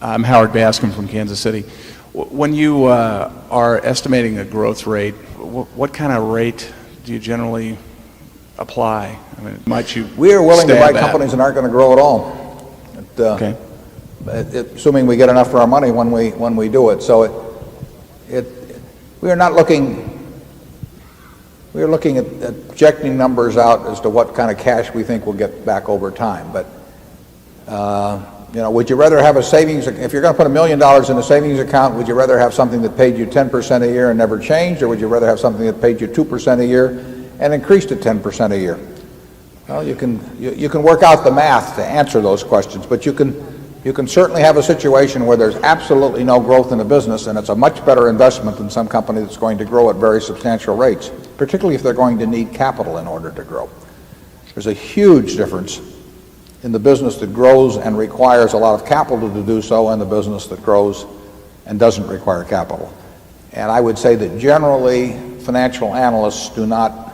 I'm Howard Bascom from Kansas City. When you are estimating a growth rate, what kind of rate do you generally apply? I mean, might you? We are willing to buy companies that aren't going to grow at all. Okay. Assuming we get enough for our money when we do it. So we are not looking. We are looking at projecting numbers out as to what kind of cash we think we'll get back over time. But you know, would you rather have a savings? If you're going to put $1 million in a savings account, would you rather have something that paid you 10% a year and never changed, or would you rather have something that paid you 2% a year and increased to 10% a year? Well, you can work out the math to answer those questions, but you can certainly have a situation where there's absolutely no growth in the business, and it's a much better investment than some company that's going to grow at very substantial rates, particularly if they're going to need capital in order to grow. There's a huge difference in the business that grows and requires a lot of capital to do so, and the business that grows and doesn't require capital. And I would say that generally financial analysts do not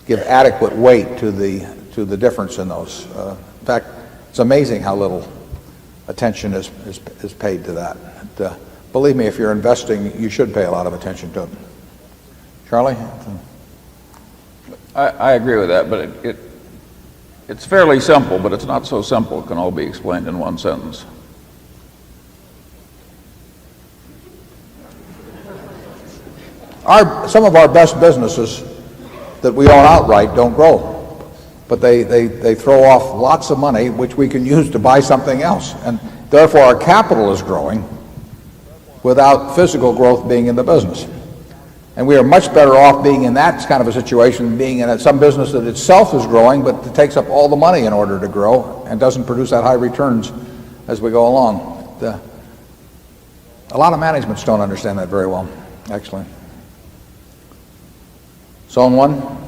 give adequate weight to the difference in those. In fact, it's amazing how little attention is paid to that. And, believe me, if you're investing, you should pay a lot of attention to it. Charlie? I agree with that, but it's fairly simple, but it's not so simple. It can all be explained in one sentence. Some of our best businesses that we own outright don't grow, but they throw off lots of money which we can use to buy something else, and therefore our capital is growing without physical growth being in the business. And we are much better off being in that kind of a situation than being in some business that itself is growing, but it takes up all the money in order to grow and doesn't produce that high returns as we go along. A lot of managements don't understand that very well, actually. Zone 1.